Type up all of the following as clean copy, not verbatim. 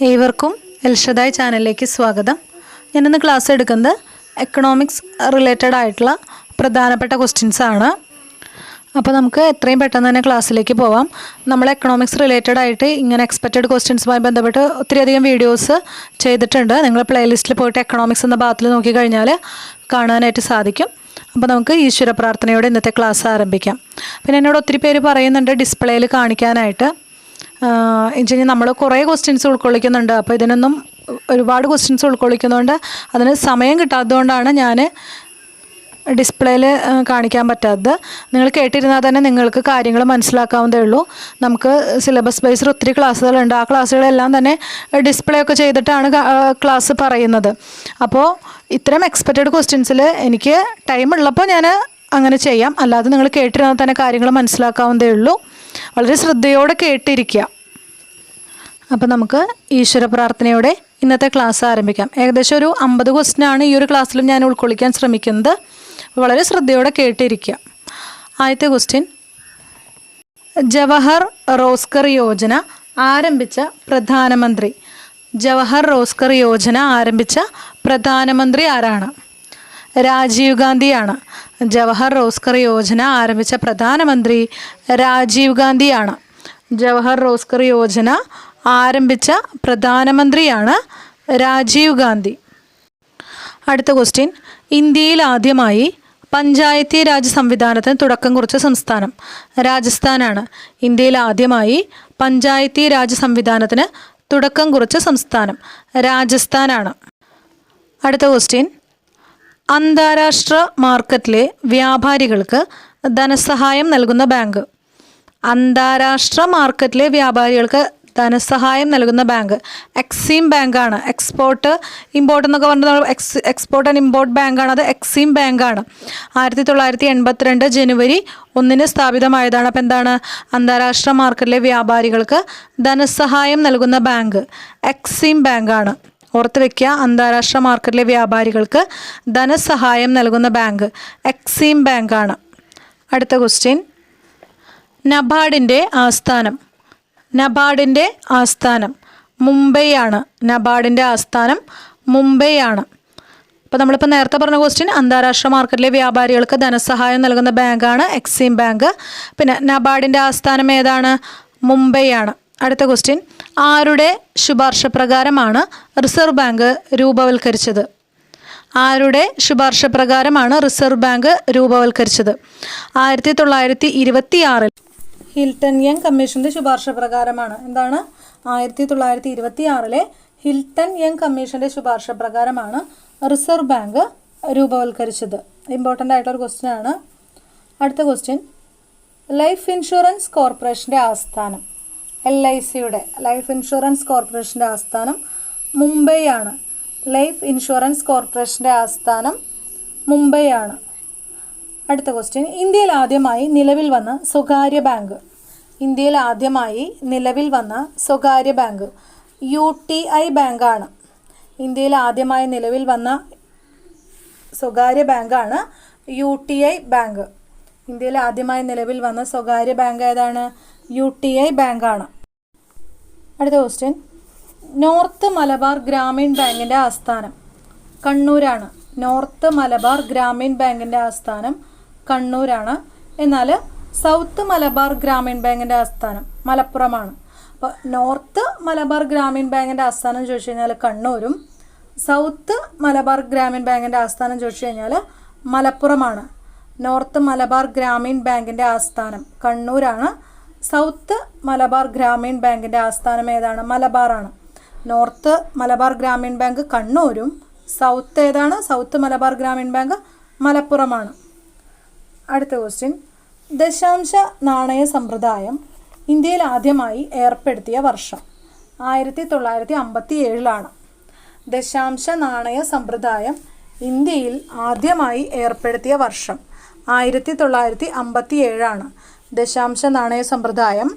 ഏവർക്കും എൽഷദായ് ചാനലിലേക്ക് സ്വാഗതം. ഞാനിന്ന് ക്ലാസ് എടുക്കുന്നത് എക്കണോമിക്സ് റിലേറ്റഡ് ആയിട്ടുള്ള പ്രധാനപ്പെട്ട ക്വസ്റ്റ്യൻസ് ആണ്. അപ്പോൾ നമുക്ക് എത്രയും പെട്ടെന്ന് തന്നെ ക്ലാസ്സിലേക്ക് പോവാം. നമ്മൾ എക്കണോമിക്സ് റിലേറ്റഡ് ആയിട്ട് ഇങ്ങനെ എക്സ്പെക്റ്റഡ് ക്വസ്റ്റ്യൻസുമായി ബന്ധപ്പെട്ട് ഒത്തിരിയധികം വീഡിയോസ് ചെയ്തിട്ടുണ്ട്. നിങ്ങൾ പ്ലേലിസ്റ്റിൽ പോയിട്ട് എക്കണോമിക്സ് എന്ന ഭാഗത്തിൽ നോക്കിക്കഴിഞ്ഞാൽ കാണാനായിട്ട് സാധിക്കും. അപ്പോൾ നമുക്ക് ഈശ്വര പ്രാർത്ഥനയോടെ ഇന്നത്തെ ക്ലാസ് ആരംഭിക്കാം. പിന്നെ എന്നോട് ഒത്തിരി പേര് പറയുന്നുണ്ട് ഡിസ്പ്ലേയിൽ കാണിക്കാനായിട്ട്. എന്നുവെച്ചാൽ നമ്മൾ കുറേ ക്വസ്റ്റ്യൻസ് ഉൾക്കൊള്ളിക്കുന്നുണ്ട്. അപ്പോൾ ഇതിനൊന്നും ഒരുപാട് ക്വസ്റ്റ്യൻസ് ഉൾക്കൊള്ളിക്കുന്നതുകൊണ്ട് അതിന് സമയം കിട്ടാത്തതുകൊണ്ടാണ് ഞാൻ ഡിസ്പ്ലേയിൽ കാണിക്കാൻ പറ്റാത്തത്. നിങ്ങൾ കേട്ടിരുന്നാൽ തന്നെ നിങ്ങൾക്ക് കാര്യങ്ങൾ മനസ്സിലാക്കാവുന്നതേ ഉള്ളൂ. നമുക്ക് സിലബസ് ബേസ്ഡ് ഒത്തിരി ക്ലാസ്സുകളുണ്ട്. ആ ക്ലാസ്സുകളെല്ലാം തന്നെ ഡിസ്പ്ലേ ഒക്കെ ചെയ്തിട്ടാണ് ക്ലാസ് പറയുന്നത്. അപ്പോൾ ഇത്തരം എക്സ്പെക്റ്റഡ് ക്വസ്റ്റ്യൻസിൽ എനിക്ക് ടൈം ഉള്ളപ്പോൾ ഞാൻ അങ്ങനെ ചെയ്യാം. അല്ലാതെ നിങ്ങൾ കേട്ടിരുന്നാൽ തന്നെ കാര്യങ്ങൾ മനസ്സിലാക്കാവുന്നതേ ഉള്ളൂ. വളരെ ശ്രദ്ധയോടെ കേട്ടിരിക്കുക. അപ്പോൾ നമുക്ക് ഈശ്വര പ്രാർത്ഥനയോടെ ഇന്നത്തെ ക്ലാസ് ആരംഭിക്കാം. ഏകദേശം ഒരു 50 ക്വസ്റ്റ്യനാണ് ഈ ഒരു ക്ലാസ്സിലും ഞാൻ ഉൾക്കൊള്ളിക്കാൻ ശ്രമിക്കുന്നത്. വളരെ ശ്രദ്ധയോടെ കേട്ടിരിക്കുക. ആദ്യത്തെ ക്വസ്റ്റ്യൻ, ജവഹർ റോസ്കർ യോജന ആരംഭിച്ച പ്രധാനമന്ത്രി. ജവഹർ റോസ്കർ യോജന ആരംഭിച്ച പ്രധാനമന്ത്രി ആരാണ്? രാജീവ് ഗാന്ധിയാണ്. ജവഹർ റോസ്കർ യോജന ആരംഭിച്ച പ്രധാനമന്ത്രി രാജീവ് ഗാന്ധിയാണ്. ജവഹർ റോസ്കർ യോജന ആരംഭിച്ച പ്രധാനമന്ത്രിയാണ് രാജീവ് ഗാന്ധി. അടുത്ത ക്വസ്റ്റ്യൻ, ഇന്ത്യയിൽ ആദ്യമായി പഞ്ചായത്തി രാജ് സംവിധാനത്തിന് തുടക്കം കുറിച്ച സംസ്ഥാനം. രാജസ്ഥാനാണ്. ഇന്ത്യയിൽ ആദ്യമായി പഞ്ചായത്തി രാജ് സംവിധാനത്തിന് തുടക്കം കുറിച്ച സംസ്ഥാനം രാജസ്ഥാനാണ്. അടുത്ത ക്വസ്റ്റ്യൻ, അന്താരാഷ്ട്ര മാർക്കറ്റിലെ വ്യാപാരികൾക്ക് ധനസഹായം നൽകുന്ന ബാങ്ക്. അന്താരാഷ്ട്ര മാർക്കറ്റിലെ വ്യാപാരികൾക്ക് ധനസഹായം നൽകുന്ന ബാങ്ക് എക്സിം ബാങ്കാണ്. എക്സ്പോർട്ട് ഇമ്പോർട്ട് എന്നൊക്കെ പറഞ്ഞാൽ എക്സ്പോർട്ട് ആൻഡ് ഇമ്പോർട്ട് ബാങ്കാണ്. അത് എക്സിം ബാങ്കാണ്. 1982 ജനുവരി 1 സ്ഥാപിതമായതാണ്. അപ്പോൾ എന്താണ്? അന്താരാഷ്ട്ര മാർക്കറ്റിലെ വ്യാപാരികൾക്ക് ധനസഹായം നൽകുന്ന ബാങ്ക് എക്സിം ബാങ്കാണ്. ഓർത്ത് വയ്ക്കുക, അന്താരാഷ്ട്ര മാർക്കറ്റിലെ വ്യാപാരികൾക്ക് ധനസഹായം നൽകുന്ന ബാങ്ക് എക്സിം ബാങ്കാണ്. അടുത്ത ക്വസ്റ്റ്യൻ, നബാർഡിൻ്റെ ആസ്ഥാനം. നബാർഡിൻ്റെ ആസ്ഥാനം മുംബൈ ആണ്. നബാർഡിൻ്റെ ആസ്ഥാനം മുംബൈ ആണ്. അപ്പോൾ നമ്മളിപ്പോൾ നേരത്തെ പറഞ്ഞ ക്വസ്റ്റ്യൻ, അന്താരാഷ്ട്ര മാർക്കറ്റിലെ വ്യാപാരികൾക്ക് ധനസഹായം നൽകുന്ന ബാങ്കാണ് എക്സിം ബാങ്ക്. പിന്നെ നബാർഡിൻ്റെ ആസ്ഥാനം ഏതാണ്? മുംബൈ ആണ്. അടുത്ത ക്വസ്റ്റ്യൻ, ആരുടെ ശുപാർശ പ്രകാരമാണ് റിസർവ് ബാങ്ക് രൂപവൽക്കരിച്ചത്? ആരുടെ ശുപാർശ പ്രകാരമാണ് റിസർവ് ബാങ്ക് രൂപവൽക്കരിച്ചത്? 1926 ഹിൽട്ടൺ യങ് കമ്മീഷൻ്റെ ശുപാർശ പ്രകാരമാണ്. എന്താണ്? 1926 ഹിൽട്ടൺ യങ് കമ്മീഷൻ്റെ ശുപാർശ പ്രകാരമാണ് റിസർവ് ബാങ്ക് രൂപവൽക്കരിച്ചത്. ഇമ്പോർട്ടൻ്റ് ആയിട്ടൊരു ക്വസ്റ്റ്യൻ ആണ്. അടുത്ത ക്വസ്റ്റ്യൻ, ലൈഫ് ഇൻഷുറൻസ് കോർപ്പറേഷൻ്റെ ആസ്ഥാനം. LICയുടെ ലൈഫ് ഇൻഷുറൻസ് കോർപ്പറേഷൻ്റെ ആസ്ഥാനം മുംബൈ ആണ്. ലൈഫ് ഇൻഷുറൻസ് കോർപ്പറേഷൻ്റെ ആസ്ഥാനം മുംബൈ ആണ്. അടുത്ത ക്വസ്റ്റ്യൻ, ഇന്ത്യയിൽ ആദ്യമായി നിലവിൽ വന്ന സ്വകാര്യ ബാങ്ക്. ഇന്ത്യയിൽ ആദ്യമായി നിലവിൽ വന്ന സ്വകാര്യ ബാങ്ക് UTI ബാങ്കാണ്. ഇന്ത്യയിൽ ആദ്യമായി നിലവിൽ വന്ന സ്വകാര്യ ബാങ്കാണ് UTI ബാങ്ക്. ഇന്ത്യയിൽ ആദ്യമായി നിലവിൽ വന്ന സ്വകാര്യ ബാങ്ക് ഏതാണ്? UTI ബാങ്കാണ്. അടുത്ത ക്വസ്റ്റ്യൻ, നോർത്ത് മലബാർ ഗ്രാമീൺ ബാങ്കിൻ്റെ ആസ്ഥാനം കണ്ണൂരാണ്. നോർത്ത് മലബാർ ഗ്രാമീൺ ബാങ്കിൻ്റെ ആസ്ഥാനം കണ്ണൂരാണ്. എന്നാൽ സൗത്ത് മലബാർ ഗ്രാമീൺ ബാങ്കിൻ്റെ ആസ്ഥാനം മലപ്പുറമാണ്. അപ്പോൾ നോർത്ത് മലബാർ ഗ്രാമീൺ ബാങ്കിൻ്റെ ആസ്ഥാനം ചോദിച്ചു കഴിഞ്ഞാൽ കണ്ണൂരും, സൗത്ത് മലബാർ ഗ്രാമീൺ ബാങ്കിൻ്റെ ആസ്ഥാനം ചോദിച്ചു കഴിഞ്ഞാൽ മലപ്പുറമാണ്. നോർത്ത് മലബാർ ഗ്രാമീൺ ബാങ്കിൻ്റെ ആസ്ഥാനം കണ്ണൂരാണ്. സൗത്ത് മലബാർ ഗ്രാമീൺ ബാങ്കിൻ്റെ ആസ്ഥാനം ഏതാണ്? മലബാറാണ്. നോർത്ത് മലബാർ ഗ്രാമീൺ ബാങ്ക് കണ്ണൂരും, സൗത്ത് ഏതാണ്? സൗത്ത് മലബാർ ഗ്രാമീൺ ബാങ്ക് മലപ്പുറമാണ്. അടുത്ത ക്വസ്റ്റ്യൻ, ദശാംശ നാണയ സമ്പ്രദായം ഇന്ത്യയിൽ ആദ്യമായി ഏർപ്പെടുത്തിയ വർഷം. 1957 ദശാംശ നാണയ സമ്പ്രദായം ഇന്ത്യയിൽ ആദ്യമായി ഏർപ്പെടുത്തിയ വർഷം 1957. ദശാംശ നാണയ സമ്പ്രദായം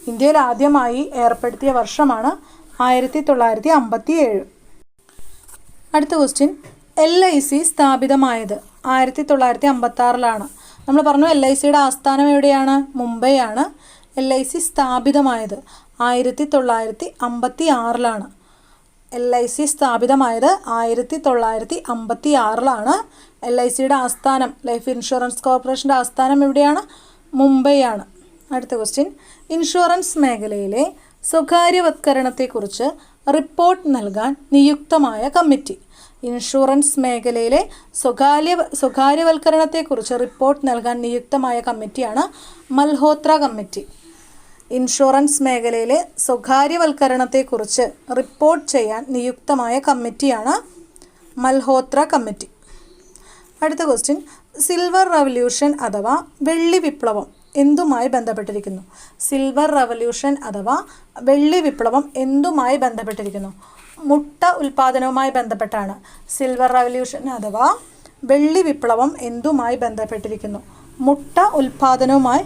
ഇന്ത്യയിൽ ആദ്യമായി ഏർപ്പെടുത്തിയ വർഷമാണ് 1957. അടുത്ത ക്വസ്റ്റ്യൻ, LIC സ്ഥാപിതമായത് 1956. നമ്മൾ പറഞ്ഞു LICയുടെ ആസ്ഥാനം എവിടെയാണ്? മുംബൈ ആണ്. LIC സ്ഥാപിതമായത് 1956. LIC സ്ഥാപിതമായത് 1956 LICയുടെ ആസ്ഥാനം, ലൈഫ് ഇൻഷുറൻസ് കോർപ്പറേഷൻ്റെ ആസ്ഥാനം എവിടെയാണ്? മുംബൈയാണ്. അടുത്ത ക്വസ്റ്റ്യൻ, ഇൻഷുറൻസ് മേഖലയിലെ സ്വകാര്യവത്കരണത്തെക്കുറിച്ച് റിപ്പോർട്ട് നൽകാൻ നിയുക്തമായ കമ്മിറ്റി. ഇൻഷുറൻസ് മേഖലയിലെ സ്വകാര്യവൽക്കരണത്തെക്കുറിച്ച് റിപ്പോർട്ട് നൽകാൻ നിയുക്തമായ കമ്മിറ്റിയാണ് മൽഹോത്ര കമ്മിറ്റി. ഇൻഷുറൻസ് മേഖലയിലെ സ്വകാര്യവൽക്കരണത്തെക്കുറിച്ച് റിപ്പോർട്ട് ചെയ്യാൻ നിയുക്തമായ കമ്മിറ്റിയാണ് മൽഹോത്ര കമ്മിറ്റി. അടുത്ത ക്വസ്റ്റ്യൻ, സിൽവർ റവല്യൂഷൻ അഥവാ വെള്ളി വിപ്ലവം എന്തുമായി ബന്ധപ്പെട്ടിരിക്കുന്നു? സിൽവർ റവല്യൂഷൻ അഥവാ വെള്ളി വിപ്ലവം എന്തുമായി ബന്ധപ്പെട്ടിരിക്കുന്നു? മുട്ട ഉൽപ്പാദനവുമായി ബന്ധപ്പെട്ടാണ്. സിൽവർ റവല്യൂഷൻ അഥവാ വെള്ളി വിപ്ലവം എന്തുമായി ബന്ധപ്പെട്ടിരിക്കുന്നു? മുട്ട ഉൽപ്പാദനവുമായി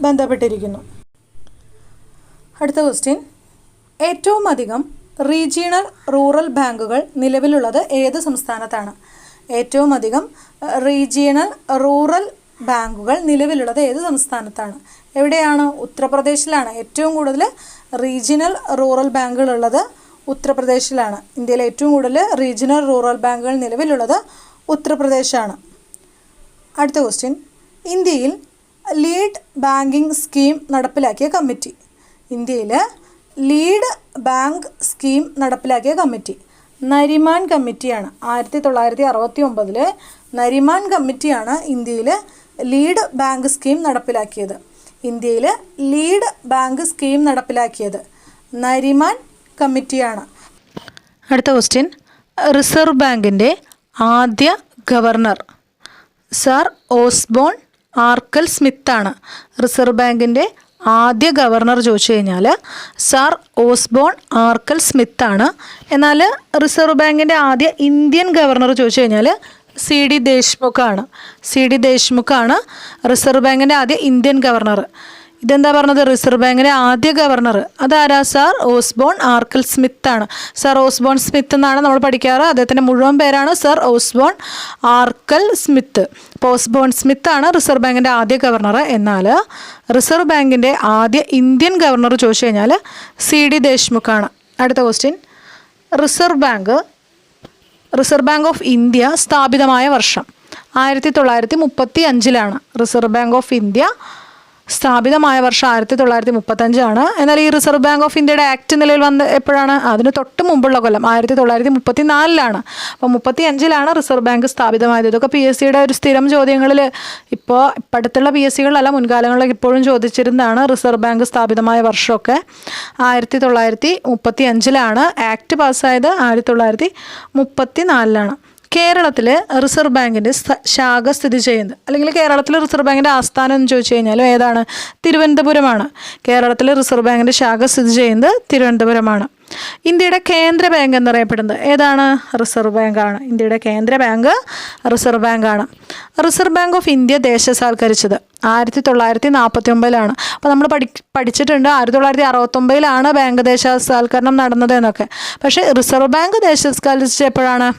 ബന്ധപ്പെട്ടിരിക്കുന്നു. അടുത്ത ക്വസ്റ്റ്യൻ, ഏറ്റവും അധികം റീജിയണൽ റൂറൽ ബാങ്കുകൾ നിലവിലുള്ളത് ഏത് സംസ്ഥാനത്താണ്? ഏറ്റവും അധികം റീജിയണൽ റൂറൽ ബാങ്കുകൾ നിലവിലുള്ളത് ഏത് സംസ്ഥാനത്താണ്? എവിടെയാണ്? ഉത്തർപ്രദേശിലാണ്. ഏറ്റവും കൂടുതൽ റീജിയണൽ റൂറൽ ബാങ്കുകളുള്ളത് ഉത്തർപ്രദേശിലാണ്. ഇന്ത്യയിലെ ഏറ്റവും കൂടുതൽ റീജിയണൽ റൂറൽ ബാങ്കുകൾ നിലവിലുള്ളത് ഉത്തർപ്രദേശാണ്. അടുത്ത ക്വസ്റ്റ്യൻ, ഇന്ത്യയിൽ ലീഡ് ബാങ്കിങ് സ്കീം നടപ്പിലാക്കിയ കമ്മിറ്റി. ഇന്ത്യയിൽ ലീഡ് ബാങ്ക് സ്കീം നടപ്പിലാക്കിയ കമ്മിറ്റി നരിമാൻ കമ്മിറ്റിയാണ്. 1969 നരിമാൻ കമ്മിറ്റിയാണ് ഇന്ത്യയിൽ ലീഡ് ബാങ്ക് സ്കീം നടപ്പിലാക്കിയത്. ഇന്ത്യയിൽ ലീഡ് ബാങ്ക് സ്കീം നടപ്പിലാക്കിയത് നരിമാൻ കമ്മിറ്റിയാണ്. അടുത്ത ക്വസ്റ്റ്യൻ, റിസർവ് ബാങ്കിൻ്റെ ആദ്യ ഗവർണർ സർ ഓസ്ബോൺ ആർക്കൽ സ്മിത്താണ്. റിസർവ് ബാങ്കിൻ്റെ ആദ്യ ഗവർണർ ചോദിച്ചു കഴിഞ്ഞാൽ സർ ഓസ്ബോൺ ആർക്കൽ സ്മിത്താണ്. എന്നാൽ റിസർവ് ബാങ്കിൻ്റെ ആദ്യ ഇന്ത്യൻ ഗവർണർ ചോദിച്ചു കഴിഞ്ഞാൽ CD ദേശ്മുഖാണ്. CD ദേശ്മുഖാണ് റിസർവ് ബാങ്കിൻ്റെ ആദ്യ ഇന്ത്യൻ ഗവർണർ. ഇതെന്താ പറഞ്ഞത്? റിസർവ് ബാങ്കിൻ്റെ ആദ്യ ഗവർണർ അതാരാ? സർ ഓസ്ബോൺ ആർക്കൽ സ്മിത്താണ്. സർ ഓസ്ബോൺ സ്മിത്ത് എന്നാണ് നമ്മൾ പഠിക്കാറ്. അദ്ദേഹത്തിൻ്റെ മുഴുവൻ പേരാണ് സർ ഓസ്ബോൺ ആർക്കൽ സ്മിത്ത്. അപ്പോൾ ഓസ്ബോൺ സ്മിത്താണ് റിസർവ് ബാങ്കിൻ്റെ ആദ്യ ഗവർണർ. എന്നാൽ റിസർവ് ബാങ്കിൻ്റെ ആദ്യ ഇന്ത്യൻ ഗവർണർ ചോദിച്ചു കഴിഞ്ഞാൽ CD ദേശ്മുഖാണ്. അടുത്ത question, reserve bank of India സ്ഥാപിതമായ വർഷം 1935. റിസർവ് ബാങ്ക് ഓഫ് ഇന്ത്യ സ്ഥാപിതമായ വർഷം 1935. എന്നാൽ ഈ റിസർവ് ബാങ്ക് ഓഫ് ഇന്ത്യയുടെ ആക്ട് നിലവിൽ വന്ന എപ്പോഴാണ്? അതിന് തൊട്ട് മുമ്പുള്ള കൊല്ലം 1934. അപ്പോൾ 35 റിസർവ് ബാങ്ക് സ്ഥാപിതമായത്. ഇതൊക്കെ PSCയുടെ ഒരു സ്ഥിരം ചോദ്യങ്ങളിൽ ഇപ്പോൾ അടുത്തുള്ള PSCകളിലല്ല, മുൻകാലങ്ങളിലൊക്കെ ഇപ്പോഴും ചോദിച്ചിരുന്നതാണ്. റിസർവ് ബാങ്ക് സ്ഥാപിതമായ വർഷമൊക്കെ 1935. ആക്ട് പാസ്സായത് 1934. കേരളത്തിൽ റിസർവ് ബാങ്കിൻ്റെ ശാഖ സ്ഥിതി ചെയ്യുന്നത്, അല്ലെങ്കിൽ കേരളത്തിൽ റിസർവ് ബാങ്കിൻ്റെ ആസ്ഥാനം എന്ന് ചോദിച്ചു കഴിഞ്ഞാലും ഏതാണ്? തിരുവനന്തപുരമാണ്. കേരളത്തിൽ റിസർവ് ബാങ്കിൻ്റെ ശാഖ സ്ഥിതി ചെയ്യുന്നത് തിരുവനന്തപുരമാണ്. ഇന്ത്യയുടെ കേന്ദ്ര ബാങ്ക് എന്നറിയപ്പെടുന്നത് ഏതാണ്? റിസർവ് ബാങ്കാണ്. ഇന്ത്യയുടെ കേന്ദ്ര ബാങ്ക് റിസർവ് ബാങ്കാണ്. റിസർവ് ബാങ്ക് ഓഫ് ഇന്ത്യ ദേശസാൽക്കരിച്ചത് 1949. അപ്പോൾ നമ്മൾ പഠിച്ചിട്ടുണ്ട് 1969 ബാങ്ക് ദേശസാൽക്കരണം നടന്നത് എന്നൊക്കെ. പക്ഷേ റിസർവ് ബാങ്ക് ദേശസാൽക്കരിച്ചത് എപ്പോഴാണ്?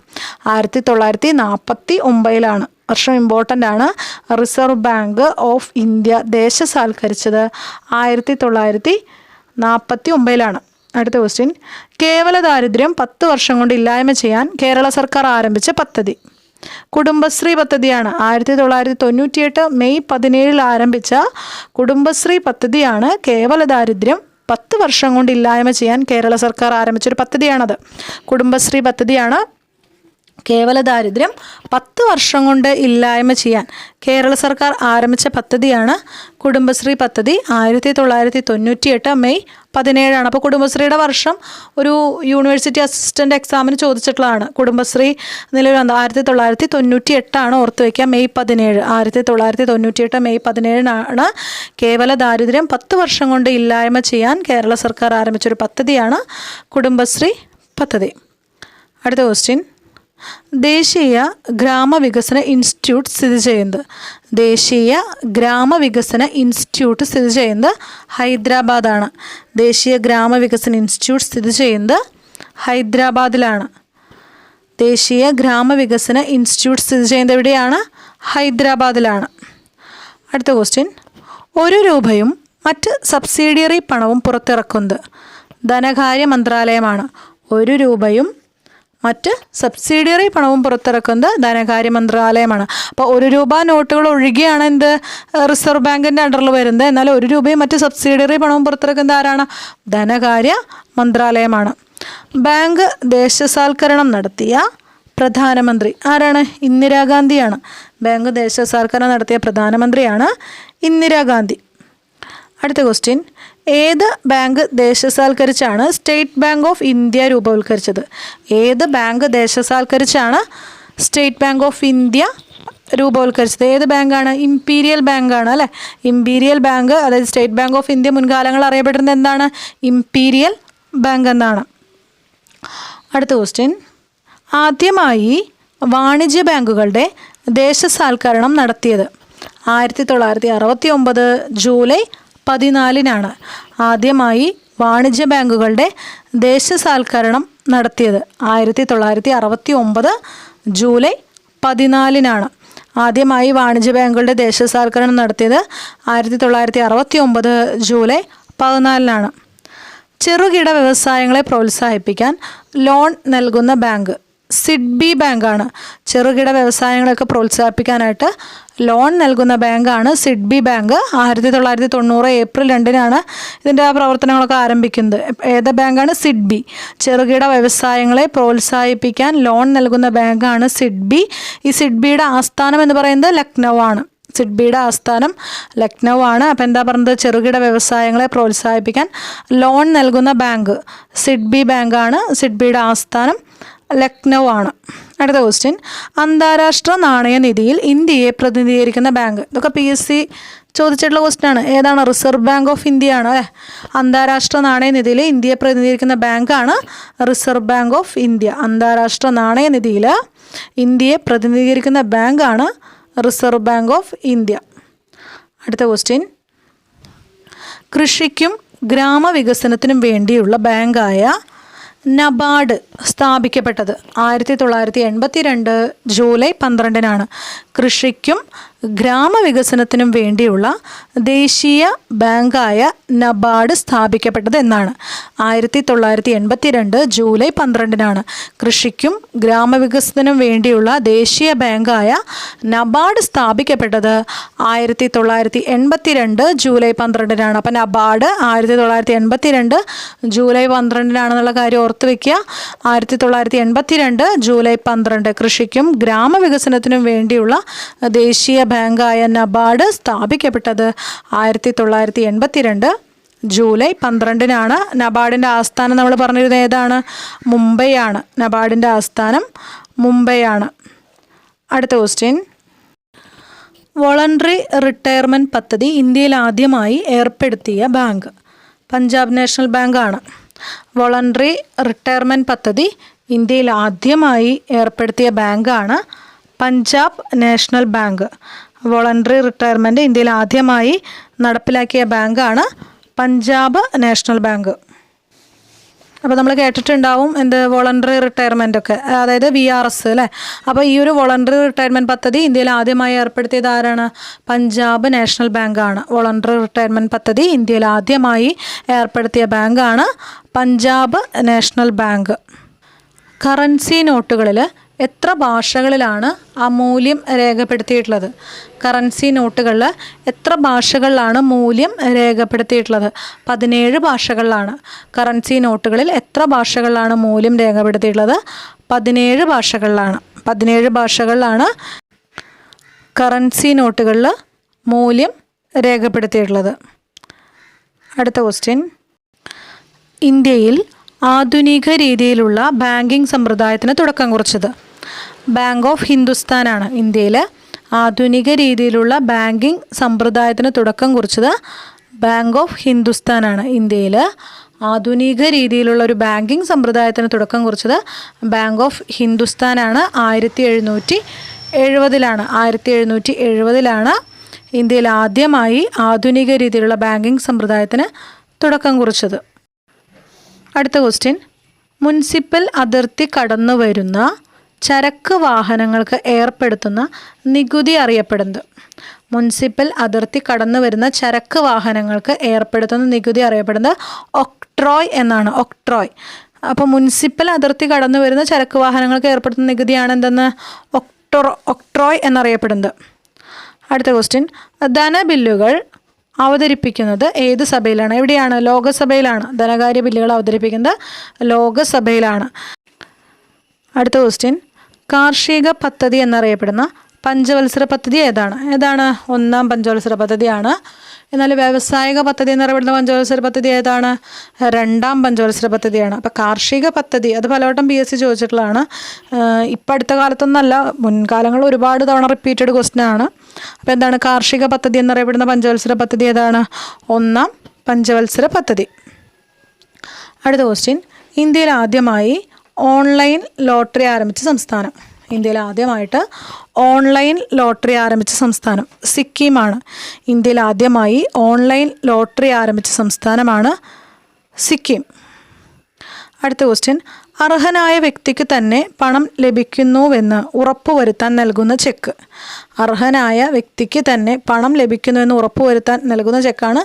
1949. വർഷം ഇമ്പോർട്ടൻ്റ് ആണ്. റിസർവ് ബാങ്ക് ഓഫ് ഇന്ത്യ ദേശസാൽക്കരിച്ചത് 1949. അടുത്ത ക്വസ്റ്റ്യൻ, കേവല ദാരിദ്ര്യം 10 വർഷം കൊണ്ട് ഇല്ലായ്മ ചെയ്യാൻ കേരള സർക്കാർ ആരംഭിച്ച പദ്ധതി കുടുംബശ്രീ പദ്ധതിയാണ്. 1998 മെയ് 17 ആരംഭിച്ച കുടുംബശ്രീ പദ്ധതിയാണ് കേവല ദാരിദ്ര്യം 10 വർഷം കൊണ്ട് ഇല്ലായ്മ ചെയ്യാൻ കേരള സർക്കാർ ആരംഭിച്ചൊരു പദ്ധതിയാണത്. കുടുംബശ്രീ പദ്ധതിയാണ് കേവല ദാരിദ്ര്യം 10 വർഷം കൊണ്ട് ഇല്ലായ്മ ചെയ്യാൻ കേരള സർക്കാർ ആരംഭിച്ച പദ്ധതിയാണ് കുടുംബശ്രീ പദ്ധതി. 1998 മെയ് 17. അപ്പോൾ കുടുംബശ്രീയുടെ വർഷം ഒരു യൂണിവേഴ്സിറ്റി അസിസ്റ്റൻ്റ് എക്സാമിന് ചോദിച്ചിട്ടുള്ളതാണ്. കുടുംബശ്രീ നിലവിൽ വന്നത് 1998. ഓർത്ത് വയ്ക്കുക. മെയ് 17. 1998 മെയ് 17 കേവല ദാരിദ്ര്യം 10 വർഷം കൊണ്ട് ഇല്ലായ്മ ചെയ്യാൻ കേരള സർക്കാർ ആരംഭിച്ചൊരു പദ്ധതിയാണ് കുടുംബശ്രീ പദ്ധതി. അടുത്ത ക്വസ്റ്റ്യൻ, ദേശീയ ഗ്രാമവികസന ഇൻസ്റ്റിറ്റ്യൂട്ട് സ്ഥിതി ചെയ്യുന്നത്. ദേശീയ ഗ്രാമവികസന ഇൻസ്റ്റിറ്റ്യൂട്ട് സ്ഥിതി ചെയ്യുന്നത് ഹൈദരാബാദാണ്. ദേശീയ ഗ്രാമവികസന ഇൻസ്റ്റിറ്റ്യൂട്ട് സ്ഥിതി ചെയ്യുന്നത് ഹൈദരാബാദിലാണ്. ദേശീയ ഗ്രാമവികസന ഇൻസ്റ്റിറ്റ്യൂട്ട് സ്ഥിതി ചെയ്യുന്നത് എവിടെയാണ്? ഹൈദരാബാദിലാണ്. അടുത്ത ക്വസ്റ്റ്യൻ, 1 രൂപയും മറ്റ് സബ്സിഡിയറി പണവും പുറത്തിറക്കുന്നത് ധനകാര്യ മന്ത്രാലയമാണ്. 1 രൂപയും മറ്റ് സബ്സിഡിയറി പണവും പുറത്തിറക്കുന്നത് ധനകാര്യ മന്ത്രാലയമാണ്. അപ്പോൾ 1 രൂപ നോട്ടുകൾ ഒഴികെയാണ് എന്ത് റിസർവ് ബാങ്കിൻ്റെ അണ്ടറിൽ വരുന്നത്. എന്നാൽ 1 രൂപയും മറ്റ് സബ്സിഡിയറി പണവും പുറത്തിറക്കുന്നത് ആരാണ്? ധനകാര്യ മന്ത്രാലയമാണ്. ബാങ്ക് ദേശസാൽക്കരണം നടത്തിയ പ്രധാനമന്ത്രി ആരാണ്? ഇന്ദിരാഗാന്ധിയാണ്. ബാങ്ക് ദേശസാൽക്കരണം നടത്തിയ പ്രധാനമന്ത്രിയാണ് ഇന്ദിരാഗാന്ധി. അടുത്ത ക്വസ്റ്റ്യൻ, ഏത് ബാങ്ക് ദേശസാൽക്കരിച്ചാണ് സ്റ്റേറ്റ് ബാങ്ക് ഓഫ് ഇന്ത്യ രൂപവത്കരിച്ചത്? ഏത് ബാങ്ക് ദേശസാൽക്കരിച്ചാണ് സ്റ്റേറ്റ് ബാങ്ക് ഓഫ് ഇന്ത്യ രൂപവത്കരിച്ചത്? ഏത് ബാങ്കാണ്? ഇംപീരിയൽ ബാങ്കാണ് അല്ലേ? ഇംപീരിയൽ ബാങ്ക്, അതായത് സ്റ്റേറ്റ് ബാങ്ക് ഓഫ് ഇന്ത്യ മുൻകാലങ്ങളിൽ അറിയപ്പെടുന്നത് എന്താണ്? ഇംപീരിയൽ ബാങ്ക് എന്നാണ്. അടുത്ത ക്വസ്റ്റ്യൻ, ആദ്യമായി വാണിജ്യ ബാങ്കുകളുടെ ദേശസാൽക്കരണം നടത്തിയത്? 1969 ജൂലൈ 14 ആദ്യമായി വാണിജ്യ ബാങ്കുകളുടെ ദേശസാൽക്കരണം നടത്തിയത് 1969 ജൂലൈ 14 ആദ്യമായി വാണിജ്യ ബാങ്കുകളുടെ ദേശസാൽക്കരണം നടത്തിയത് 1969 ജൂലൈ 14 ചെറുകിട വ്യവസായങ്ങളെ പ്രോത്സാഹിപ്പിക്കാൻ ലോൺ നൽകുന്ന ബാങ്ക് സിഡ്ബി ബാങ്കാണ്. ചെറുകിട വ്യവസായങ്ങളൊക്കെ പ്രോത്സാഹിപ്പിക്കാനായിട്ട് ലോൺ നൽകുന്ന ബാങ്കാണ് സിഡ്ബി ബാങ്ക്. 1990 ഏപ്രിൽ 2 ഇതിൻ്റെ പ്രവർത്തനങ്ങളൊക്കെ ആരംഭിക്കുന്നത്. ഏത് ബാങ്കാണ്? സിഡ്ബി. ചെറുകിട വ്യവസായങ്ങളെ പ്രോത്സാഹിപ്പിക്കാൻ ലോൺ നൽകുന്ന ബാങ്കാണ് സിഡ്ബി. ഈ സിഡ്ബിയുടെ ആസ്ഥാനം എന്ന് പറയുന്നത് ലക്നൗ ആണ്. സിഡ്ബിയുടെ ആസ്ഥാനം ലക്നൗ ആണ്. അപ്പോൾ എന്താ പറയുന്നത്? ചെറുകിട വ്യവസായങ്ങളെ പ്രോത്സാഹിപ്പിക്കാൻ ലോൺ നൽകുന്ന ബാങ്ക് സിഡ്ബി ബാങ്കാണ്. സിഡ്ബിയുടെ ആസ്ഥാനം ലക്നൗ ആണ്. അടുത്ത ക്വസ്റ്റ്യൻ, അന്താരാഷ്ട്ര നാണയനിധിയിൽ ഇന്ത്യയെ പ്രതിനിധീകരിക്കുന്ന ബാങ്ക്? ഇതൊക്കെ PSC ചോദിച്ചിട്ടുള്ള ക്വസ്റ്റ്യൻ ആണ്. ഏതാണ്? റിസർവ് ബാങ്ക് ഓഫ് ഇന്ത്യ ആണ് അല്ലേ? അന്താരാഷ്ട്ര നാണയനിധിയിൽ ഇന്ത്യയെ പ്രതിനിധീകരിക്കുന്ന ബാങ്കാണ് റിസർവ് ബാങ്ക് ഓഫ് ഇന്ത്യ. അന്താരാഷ്ട്ര നാണയനിധിയിൽ ഇന്ത്യയെ പ്രതിനിധീകരിക്കുന്ന ബാങ്കാണ് റിസർവ് ബാങ്ക് ഓഫ് ഇന്ത്യ. അടുത്ത ക്വസ്റ്റ്യൻ, കൃഷിക്കും ഗ്രാമവികസനത്തിനും വേണ്ടിയുള്ള ബാങ്കായ നബാർഡ് സ്ഥാപിക്കപ്പെട്ടത് 1982 ജൂലൈ 12 കൃഷിക്കും ഗ്രാമവികസനത്തിനും വേണ്ടിയുള്ള ദേശീയ ബാങ്കായ നബാർഡ് സ്ഥാപിക്കപ്പെട്ടത് എന്നാണ്? 1982 ജൂലൈ 12 കൃഷിക്കും ഗ്രാമവികസനത്തിനും വേണ്ടിയുള്ള ദേശീയ ബാങ്കായ നബാർഡ് സ്ഥാപിക്കപ്പെട്ടത് 1982 ജൂലൈ 12 അപ്പം നബാർഡ് 1982 ജൂലൈ 12 കാര്യം ഓർത്ത് വയ്ക്കുക. 1982 ജൂലൈ 12 കൃഷിക്കും ഗ്രാമവികസനത്തിനും വേണ്ടിയുള്ള ദേശീയ ബാങ്കായ നബാർഡ് സ്ഥാപിക്കപ്പെട്ടത് 1982 ജൂലൈ 12 നബാർഡിൻ്റെ ആസ്ഥാനം നമ്മൾ പറഞ്ഞിരുന്നത് ഏതാണ്? മുംബൈ ആണ്. നബാർഡിൻ്റെ ആസ്ഥാനം മുംബൈ ആണ്. അടുത്ത ക്വസ്റ്റ്യൻ, വോളണ്ടറി റിട്ടയർമെൻറ്റ് പദ്ധതി ഇന്ത്യയിൽ ആദ്യമായി ഏർപ്പെടുത്തിയ ബാങ്ക്? പഞ്ചാബ് നാഷണൽ ബാങ്കാണ്. വോളണ്ടറി റിട്ടയർമെൻറ്റ് പദ്ധതി ഇന്ത്യയിൽ ആദ്യമായി ഏർപ്പെടുത്തിയ ബാങ്കാണ് Punjab national bank. Voluntary retirement ഇന്ത്യയിൽ ആദ്യമായി നടപ്പിലാക്കിയ ബാങ്കാണ് പഞ്ചാബ് നാഷണൽ ബാങ്ക്. അപ്പോൾ നമ്മൾ കേട്ടിട്ടുണ്ടാവും എന്ത് വോളണ്ടറി റിട്ടയർമെൻ്റ് ഒക്കെ, അതായത് VRS അല്ലേ? അപ്പോൾ ഈ ഒരു വോളണ്ടറി റിട്ടയർമെൻറ്റ് പദ്ധതി ഇന്ത്യയിൽ ആദ്യമായി ഏർപ്പെടുത്തിയത് ആരാണ്? പഞ്ചാബ് നാഷണൽ ബാങ്കാണ്. വോളണ്ടറി റിട്ടയർമെൻറ്റ് പദ്ധതി ഇന്ത്യയിൽ ആദ്യമായി ഏർപ്പെടുത്തിയ ബാങ്കാണ് പഞ്ചാബ് നാഷണൽ ബാങ്ക്. കറൻസി നോട്ടുകളിൽ എത്ര ഭാഷകളിലാണ് മൂല്യം രേഖപ്പെടുത്തിയിട്ടുള്ളത്? കറൻസി നോട്ടുകളിൽ എത്ര ഭാഷകളിലാണ് മൂല്യം രേഖപ്പെടുത്തിയിട്ടുള്ളത്? 17 ഭാഷകളിലാണ്. കറൻസി നോട്ടുകളിൽ എത്ര ഭാഷകളിലാണ് മൂല്യം രേഖപ്പെടുത്തിയിട്ടുള്ളത്? 17 ഭാഷകളിലാണ്. 17 ഭാഷകളിലാണ് കറൻസി നോട്ടുകളിൽ മൂല്യം രേഖപ്പെടുത്തിയിട്ടുള്ളത്. അടുത്ത ക്വസ്റ്റ്യൻ, ഇന്ത്യയിൽ ആധുനിക രീതിയിലുള്ള ബാങ്കിങ് സമ്പ്രദായത്തിന് തുടക്കം കുറിച്ചത്? ബാങ്ക് ഓഫ് ഹിന്ദുസ്ഥാനാണ്. ഇന്ത്യയിൽ ആധുനിക രീതിയിലുള്ള ബാങ്കിങ് സമ്പ്രദായത്തിന് തുടക്കം കുറിച്ചത് ബാങ്ക് ഓഫ് ഹിന്ദുസ്ഥാനാണ്. ഇന്ത്യയിൽ ആധുനിക രീതിയിലുള്ള ഒരു ബാങ്കിങ് സമ്പ്രദായത്തിന് തുടക്കം കുറിച്ചത് ബാങ്ക് ഓഫ് ഹിന്ദുസ്ഥാനാണ്. 1770 1770 ഇന്ത്യയിൽ ആദ്യമായി ആധുനിക രീതിയിലുള്ള ബാങ്കിങ് സമ്പ്രദായത്തിന് തുടക്കം കുറിച്ചത്. അടുത്ത ക്വസ്റ്റ്യൻ, മുനിസിപ്പൽ അതിർത്തി കടന്നു വരുന്ന ചരക്ക് വാഹനങ്ങൾക്ക് ഏർപ്പെടുത്തുന്ന നികുതി അറിയപ്പെടുന്നത്? മുനിസിപ്പൽ അതിർത്തി കടന്നു വരുന്ന ചരക്ക് വാഹനങ്ങൾക്ക് ഏർപ്പെടുത്തുന്ന നികുതി അറിയപ്പെടുന്നത് ഒക്ട്രോയ് എന്നാണ്. ഒക്ട്രോയ്. അപ്പോൾ മുനിസിപ്പൽ അതിർത്തി കടന്നു വരുന്ന ചരക്ക് വാഹനങ്ങൾക്ക് ഏർപ്പെടുത്തുന്ന നികുതിയാണ് എന്തെന്ന് ഒക്ട്രോയ് എന്നറിയപ്പെടുന്നത്. അടുത്ത ക്വസ്റ്റ്യൻ, ധനബില്ലുകൾ അവതരിപ്പിക്കുന്നത് ഏത് സഭയിലാണ്? എവിടെയാണ്? ലോകസഭയിലാണ്. ധനകാര്യ ബില്ലുകൾ അവതരിപ്പിക്കുന്നത് ലോകസഭയിലാണ്. അടുത്ത ക്വസ്റ്റ്യൻ, കാർഷിക പദ്ധതി എന്നറിയപ്പെടുന്ന പഞ്ചവത്സര പദ്ധതി ഏതാണ്? ഒന്നാം പഞ്ചവത്സര പദ്ധതിയാണ്. എന്നാൽ വ്യാവസായിക പദ്ധതി എന്നറിയപ്പെടുന്ന പഞ്ചവത്സര പദ്ധതി ഏതാണ്? രണ്ടാം പഞ്ചവത്സര പദ്ധതിയാണ്. അപ്പോൾ കാർഷിക പദ്ധതി അത് പലവട്ടം PSC ചോദിച്ചിട്ടുള്ളതാണ്. ഇപ്പം അടുത്ത കാലത്തൊന്നല്ല, മുൻകാലങ്ങളിൽ ഒരുപാട് തവണ റിപ്പീറ്റഡ് ക്വസ്റ്റ്യൻ ആണ്. അപ്പോൾ എന്താണ് കാർഷിക പദ്ധതി എന്നറിയപ്പെടുന്ന പഞ്ചവത്സര പദ്ധതി ഏതാണ്? ഒന്നാം പഞ്ചവത്സര പദ്ധതി. അടുത്ത ക്വസ്റ്റ്യൻ, ഇന്ത്യയിൽ ആദ്യമായി ഓൺലൈൻ ലോട്ടറി ആരംഭിച്ച സംസ്ഥാനം? ഇന്ത്യയിൽ ആദ്യമായിട്ട് ഓൺലൈൻ ലോട്ടറി ആരംഭിച്ച സംസ്ഥാനം സിക്കിമാണ്. ഇന്ത്യയിൽ ആദ്യമായി ഓൺലൈൻ ലോട്ടറി ആരംഭിച്ച സംസ്ഥാനമാണ് സിക്കിം. അടുത്ത ക്വസ്റ്റ്യൻ, അർഹനായ വ്യക്തിക്ക് തന്നെ പണം ലഭിക്കുന്നുവെന്ന് ഉറപ്പുവരുത്താൻ നൽകുന്ന ചെക്ക്? അർഹനായ വ്യക്തിക്ക് തന്നെ പണം ലഭിക്കുന്നുവെന്ന് ഉറപ്പുവരുത്താൻ നൽകുന്ന ചെക്കാണ്